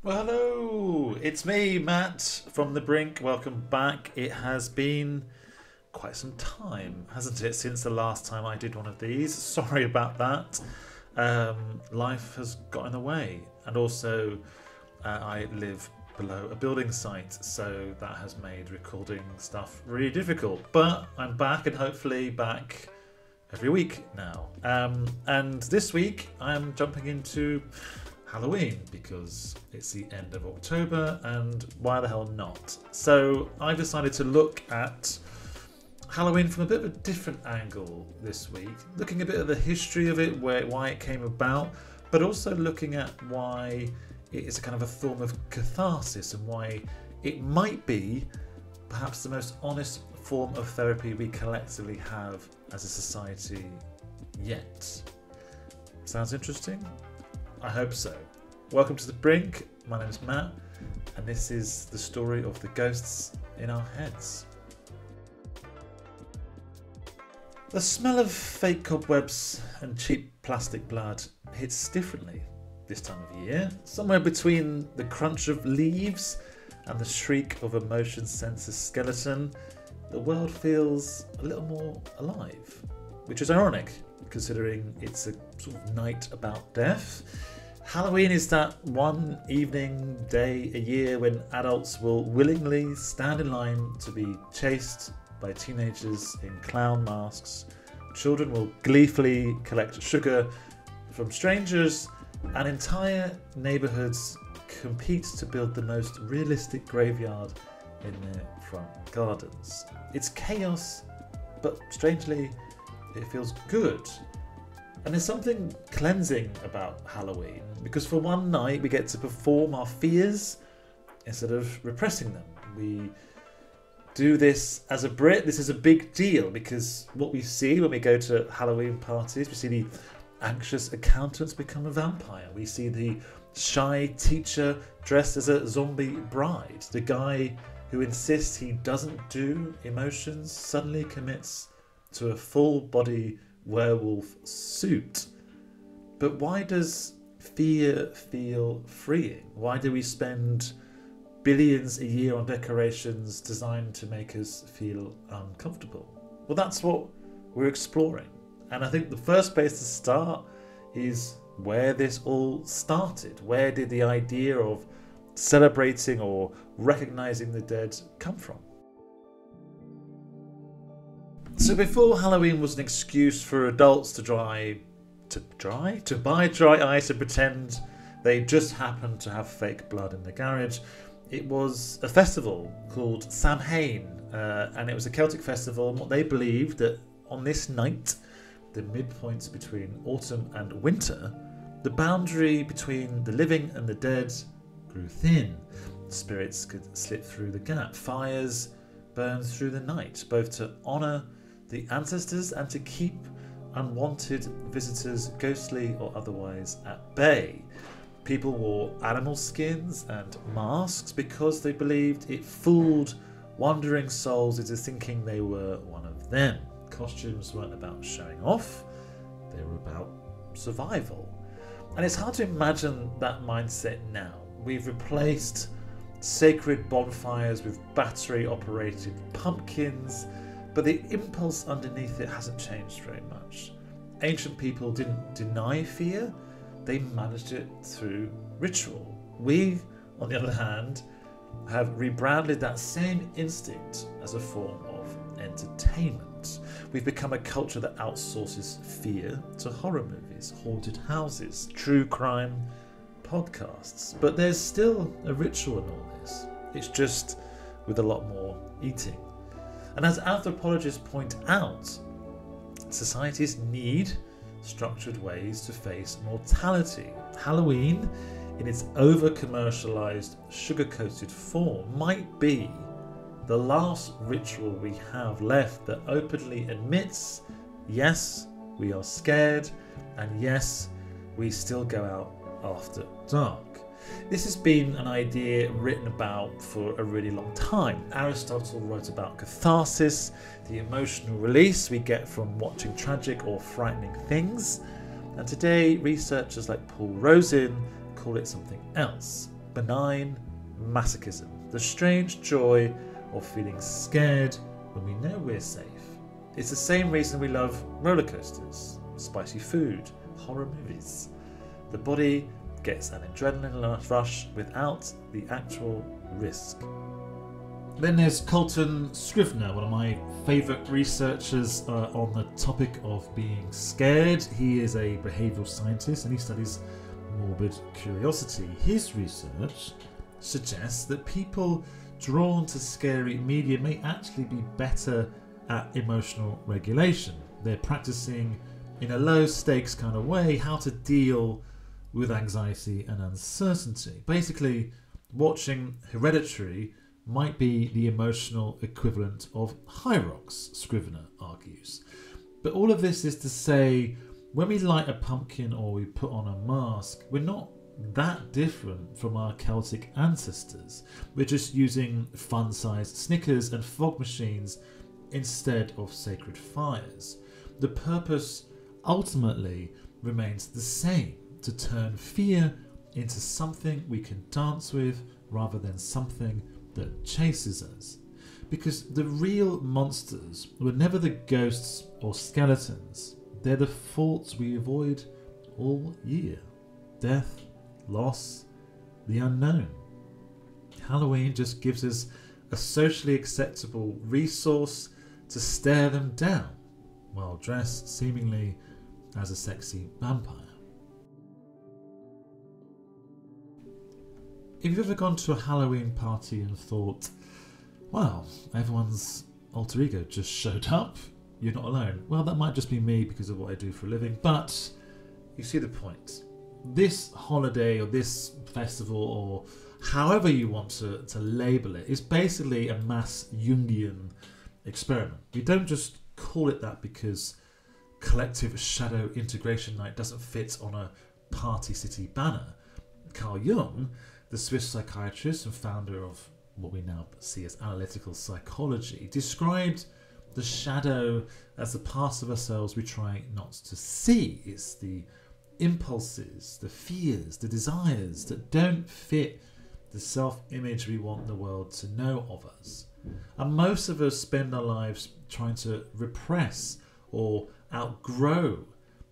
Well, hello, it's me, Matt from The Brink. Welcome back. It has been quite some time, hasn't it, since the last time I did one of these? Sorry about that. Life has got in the way, and also I live below a building site, so that has made recording stuff really difficult. But I'm back, and hopefully back every week now. And this week I'm jumping into Halloween because it's the end of October, and why the hell not? So I decided to look at Halloween from a bit of a different angle this week, looking a bit at the history of it, why it came about, but also looking at why it is a kind of a form of catharsis and why it might be perhaps the most honest form of therapy we collectively have as a society yet. Sounds interesting? I hope so. Welcome to The Brink. My name is Matt, and this is the story of the ghosts in our heads. The smell of fake cobwebs and cheap plastic blood hits differently this time of year. Somewhere between the crunch of leaves and the shriek of a motion sensor skeleton, the world feels a little more alive, which is ironic considering it's a sort of night about death. Halloween is that one evening, day a year when adults will willingly stand in line to be chased by teenagers in clown masks. Children will gleefully collect sugar from strangers, and entire neighbourhoods compete to build the most realistic graveyard in their front gardens. It's chaos, but strangely, it feels good. And there's something cleansing about Halloween, because for one night we get to perform our fears instead of repressing them. We do this as a Brit. This is a big deal because what we see when we go to Halloween parties, we see the anxious accountants become a vampire. We see the shy teacher dressed as a zombie bride. The guy who insists he doesn't do emotions suddenly commits to a full body werewolf suit. But why does fear feel freeing? Why do we spend billions a year on decorations designed to make us feel uncomfortable? Well, that's what we're exploring. And I think the first place to start is where this all started. Where did the idea of celebrating or recognizing the dead come from? So before Halloween was an excuse for adults to buy dry ice and pretend they just happened to have fake blood in the garage, it was a festival called Samhain, and it was a Celtic festival, and what they believed that on this night, the midpoint between autumn and winter, the boundary between the living and the dead grew thin. Spirits could slip through the gap. Fires burned through the night, both to honour the ancestors and to keep unwanted visitors, ghostly or otherwise, at bay. People wore animal skins and masks because they believed it fooled wandering souls into thinking they were one of them. Costumes weren't about showing off, they were about survival. And it's hard to imagine that mindset now. We've replaced sacred bonfires with battery-operated pumpkins, but the impulse underneath it hasn't changed very much. Ancient people didn't deny fear, they managed it through ritual. We, on the other hand, have rebranded that same instinct as a form of entertainment. We've become a culture that outsources fear to horror movies, haunted houses, true crime podcasts. But there's still a ritual in all this. It's just with a lot more eating. And as anthropologists point out, societies need structured ways to face mortality. Halloween, in its over-commercialized, sugar-coated form, might be the last ritual we have left that openly admits, yes, we are scared, and yes, we still go out after dark. This has been an idea written about for a really long time. Aristotle wrote about catharsis, the emotional release we get from watching tragic or frightening things, and today researchers like Rozin call it something else. benign masochism, the strange joy of feeling scared when we know we're safe. It's the same reason we love roller coasters, spicy food, horror movies. The body gets an adrenaline rush without the actual risk. Then there's Coltan Scrivner, one of my favourite researchers on the topic of being scared. He is a behavioural scientist and he studies morbid curiosity. His research suggests that people drawn to scary media may actually be better at emotional regulation. They're practicing in a low stakes kind of way how to deal with anxiety and uncertainty. Basically, watching Hereditary might be the emotional equivalent of High Rocks, Scrivener argues. But all of this is to say, when we light a pumpkin or we put on a mask, we're not that different from our Celtic ancestors. We're just using fun-sized Snickers and fog machines instead of sacred fires. The purpose ultimately remains the same, to turn fear into something we can dance with rather than something that chases us. Because the real monsters were never the ghosts or skeletons. They're the faults we avoid all year. Death, loss, the unknown. Halloween just gives us a socially acceptable resource to stare them down while dressed seemingly as a sexy vampire. If you've ever gone to a Halloween party and thought, wow, everyone's alter ego just showed up, you're not alone. Well, that might just be me because of what I do for a living, but you see the point. This holiday or this festival or however you want to label it is basically a mass Jungian experiment. We don't just call it that because collective shadow integration night doesn't fit on a party city banner. Carl Jung, the Swiss psychiatrist and founder of what we now see as analytical psychology, described the shadow as the parts of ourselves we try not to see. It's the impulses, the fears, the desires that don't fit the self-image we want the world to know of us. And most of us spend our lives trying to repress or outgrow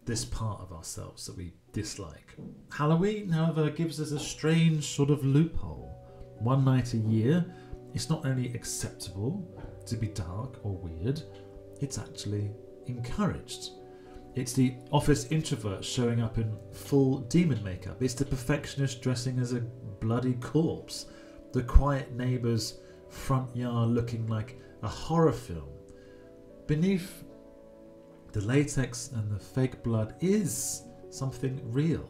this part of ourselves that we dislike. Halloween, however, gives us a strange sort of loophole. One night a year, it's not only acceptable to be dark or weird, it's actually encouraged. It's the office introvert showing up in full demon makeup. It's the perfectionist dressing as a bloody corpse. The quiet neighbour's front yard looking like a horror film. Beneath the latex and the fake blood is something real.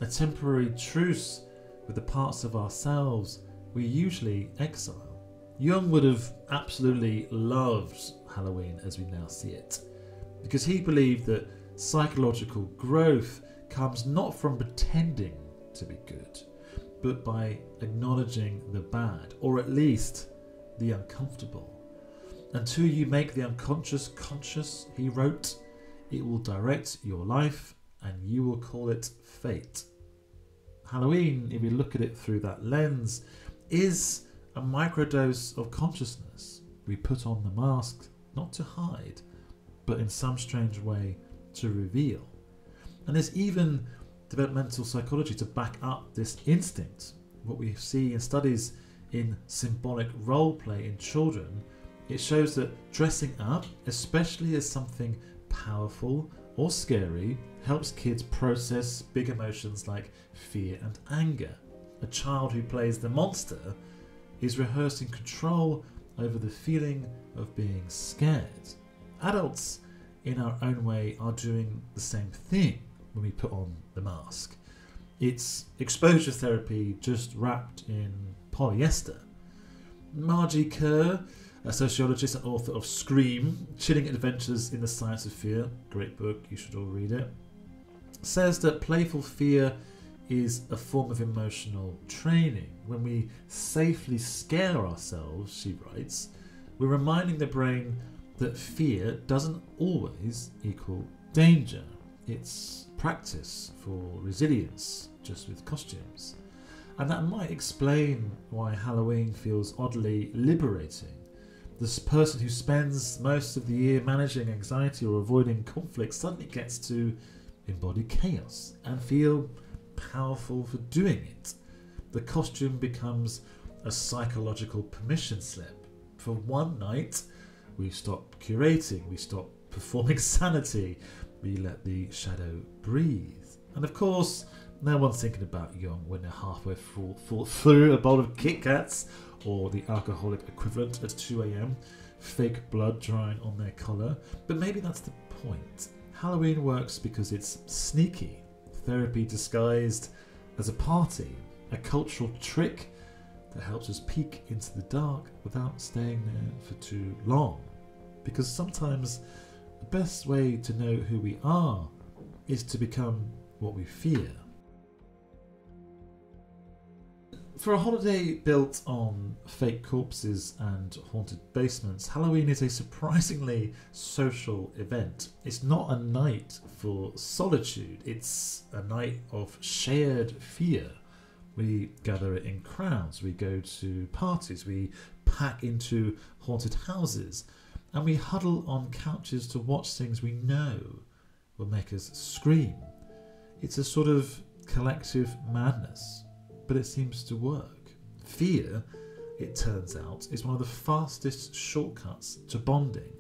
A temporary truce with the parts of ourselves we usually exile. Jung would have absolutely loved Halloween as we now see it, because he believed that psychological growth comes not from pretending to be good, but by acknowledging the bad, or at least the uncomfortable. Until you make the unconscious conscious, he wrote, it will direct your life and you will call it fate. Halloween, if we look at it through that lens, is a microdose of consciousness. We put on the mask not to hide, but in some strange way to reveal. And there's even developmental psychology to back up this instinct. What we see in studies in symbolic role play in children, it shows that dressing up, especially as something powerful or scary, helps kids process big emotions like fear and anger. A child who plays the monster is rehearsing control over the feeling of being scared. Adults, in our own way, are doing the same thing when we put on the mask. It's exposure therapy just wrapped in polyester. Margie Kerr, a sociologist and author of Scream, Chilling Adventures in the Science of Fear, great book, you should all read it, says that playful fear is a form of emotional training. When we safely scare ourselves, she writes, we're reminding the brain that fear doesn't always equal danger. It's practice for resilience, just with costumes. And that might explain why Halloween feels oddly liberating. This person who spends most of the year managing anxiety or avoiding conflict suddenly gets to embody chaos and feel powerful for doing it. The costume becomes a psychological permission slip. For one night, we stop curating, we stop performing sanity, we let the shadow breathe. And of course, no one's thinking about Jung when they're halfway through a bowl of Kit Kats or the alcoholic equivalent at 2 a.m, fake blood drying on their collar. But maybe that's the point. Halloween works because it's sneaky, therapy disguised as a party, a cultural trick that helps us peek into the dark without staying there for too long. Because sometimes the best way to know who we are is to become what we fear. For a holiday built on fake corpses and haunted basements, Halloween is a surprisingly social event. It's not a night for solitude, it's a night of shared fear. We gather in crowds, we go to parties, we pack into haunted houses, and we huddle on couches to watch things we know will make us scream. It's a sort of collective madness, but it seems to work. Fear, it turns out, is one of the fastest shortcuts to bonding.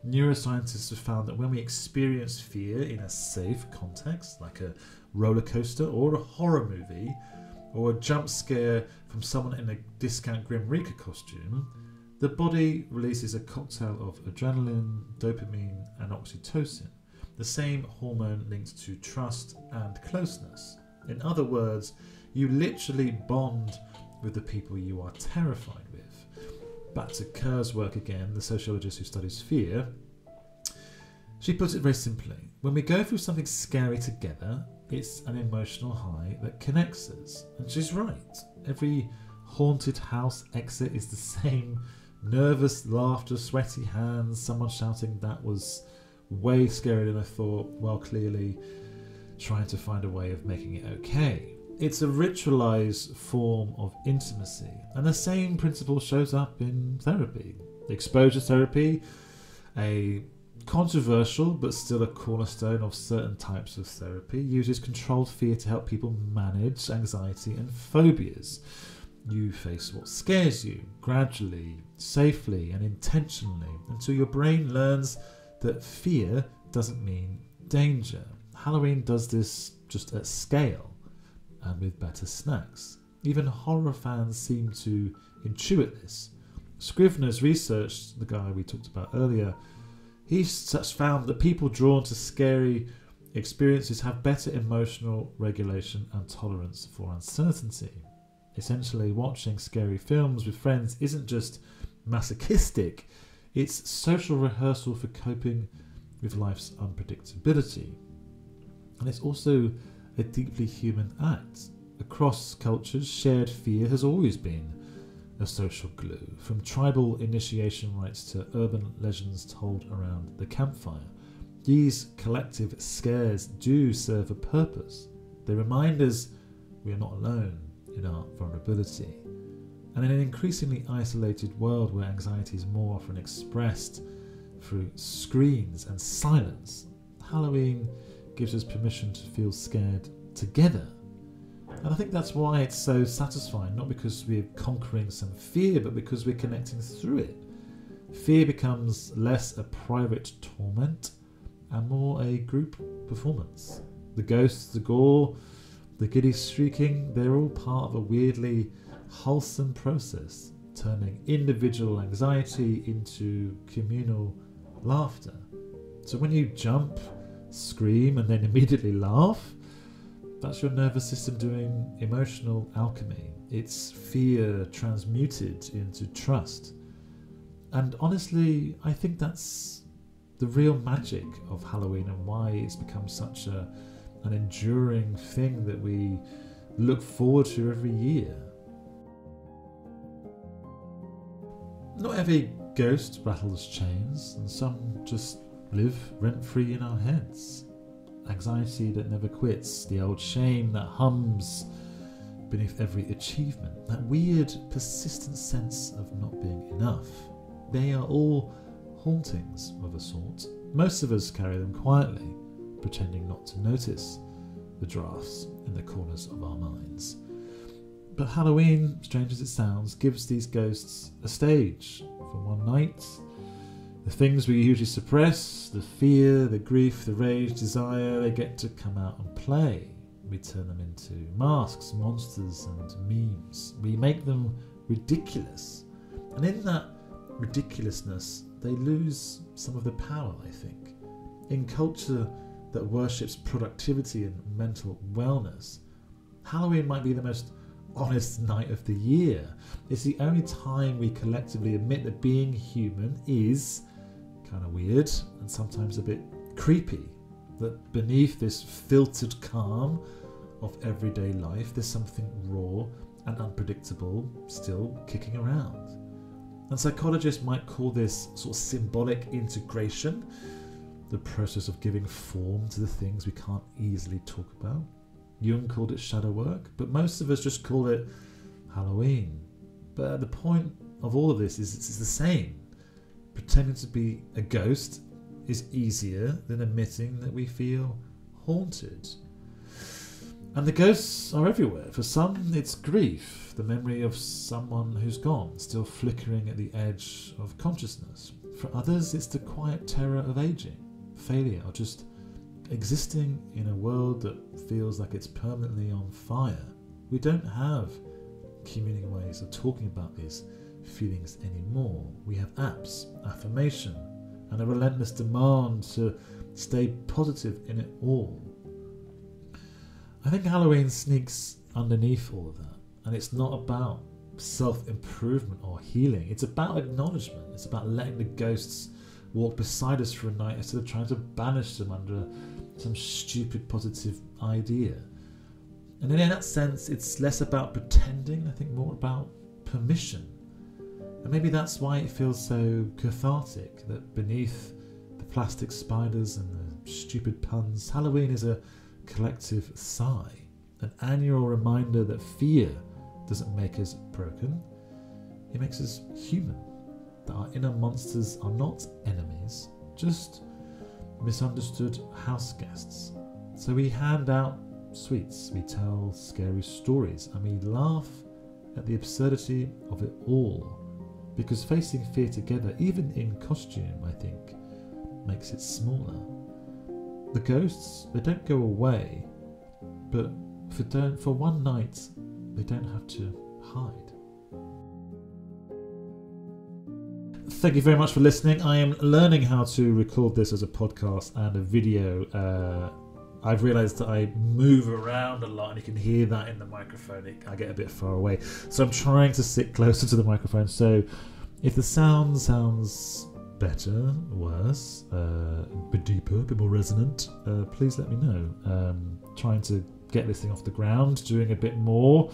Neuroscientists have found that when we experience fear in a safe context, like a roller coaster or a horror movie, or a jump scare from someone in a discount Grim Reaper costume, the body releases a cocktail of adrenaline, dopamine, and oxytocin, the same hormone linked to trust and closeness. In other words, you literally bond with the people you are terrified with. Back to Kerr's work again, the sociologist who studies fear. She puts it very simply. When we go through something scary together, it's an emotional high that connects us. And she's right. Every haunted house exit is the same nervous laughter, sweaty hands, someone shouting, "That was way scarier than I thought," while clearly trying to find a way of making it okay. It's a ritualized form of intimacy, and the same principle shows up in therapy. Exposure therapy, a controversial but still a cornerstone of certain types of therapy, uses controlled fear to help people manage anxiety and phobias. You face what scares you gradually, safely, and intentionally until your brain learns that fear doesn't mean danger. Halloween does this just at scale and with better snacks. Even horror fans seem to intuit this. Scrivner's research, the guy we talked about earlier, he's found that people drawn to scary experiences have better emotional regulation and tolerance for uncertainty. Essentially, watching scary films with friends isn't just masochistic, it's social rehearsal for coping with life's unpredictability. And it's also a deeply human act. Across cultures, shared fear has always been a social glue, from tribal initiation rites to urban legends told around the campfire. These collective scares do serve a purpose. They remind us we are not alone in our vulnerability. And in an increasingly isolated world where anxiety is more often expressed through screens and silence, Halloween gives us permission to feel scared together. And I think that's why it's so satisfying, not because we're conquering some fear, but because we're connecting through it. Fear becomes less a private torment and more a group performance. The ghosts, the gore, the giddy shrieking, they're all part of a weirdly wholesome process, turning individual anxiety into communal laughter. So when you jump, scream, and then immediately laugh, that's your nervous system doing emotional alchemy. It's fear transmuted into trust. And honestly, I think that's the real magic of Halloween and why it's become such an enduring thing that we look forward to every year. Not every ghost rattles chains, and some just live rent-free in our heads. Anxiety that never quits, the old shame that hums beneath every achievement, that weird, persistent sense of not being enough. They are all hauntings of a sort. Most of us carry them quietly, pretending not to notice the drafts in the corners of our minds. But Halloween, strange as it sounds, gives these ghosts a stage for one night. The things we usually suppress, the fear, the grief, the rage, desire, they get to come out and play. We turn them into masks, monsters and memes. We make them ridiculous. And in that ridiculousness, they lose some of the power, I think. In culture that worships productivity and mental wellness, Halloween might be the most honest night of the year. It's the only time we collectively admit that being human is kind of weird and sometimes a bit creepy. That beneath this filtered calm of everyday life, there's something raw and unpredictable still kicking around. And psychologists might call this sort of symbolic integration, the process of giving form to the things we can't easily talk about. Jung called it shadow work, but most of us just call it Halloween. But the point of all of this is it's the same. Pretending to be a ghost is easier than admitting that we feel haunted. And the ghosts are everywhere. For some, it's grief, the memory of someone who's gone, still flickering at the edge of consciousness. For others, it's the quiet terror of aging, failure, or just existing in a world that feels like it's permanently on fire. We don't have communal ways of talking about these feelings anymore. We have apps, affirmation, and a relentless demand to stay positive in it all. I think Halloween sneaks underneath all of that, and it's not about self-improvement or healing. It's about acknowledgement. It's about letting the ghosts walk beside us for a night instead of trying to banish them under some stupid positive idea. And in that sense, it's less about pretending, I think more about permission. And maybe that's why it feels so cathartic, that beneath the plastic spiders and the stupid puns, Halloween is a collective sigh, an annual reminder that fear doesn't make us broken, it makes us human, that our inner monsters are not enemies, just misunderstood house guests. So we hand out sweets, we tell scary stories, and we laugh at the absurdity of it all, because facing fear together, even in costume, I think, makes it smaller. The ghosts, they don't go away, but for one night, they don't have to hide. Thank you very much for listening. I am learning how to record this as a podcast and a video. I've realised that I move around a lot, and you can hear that in the microphone. I get a bit far away. So I'm trying to sit closer to the microphone. So if the sound sounds better, worse, a bit deeper, a bit more resonant, please let me know. Trying to get this thing off the ground, doing a bit more,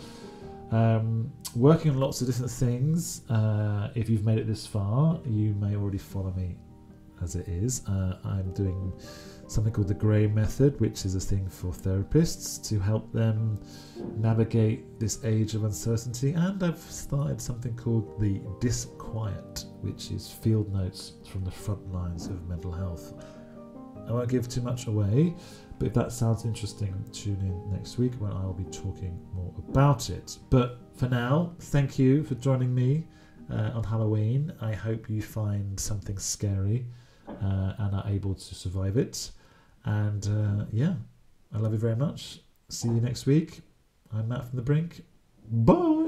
working on lots of different things. If you've made it this far, you may already follow me as it is. I'm doing something called the Grey Method, which is a thing for therapists to help them navigate this age of uncertainty. And I've started something called the Disquiet, which is field notes from the front lines of mental health. I won't give too much away, but if that sounds interesting, tune in next week when I'll be talking more about it. But for now, thank you for joining me on Halloween. I hope you find something scary and are able to survive it. And I love you very much. See you next week. I'm Matt from The Brink. Bye.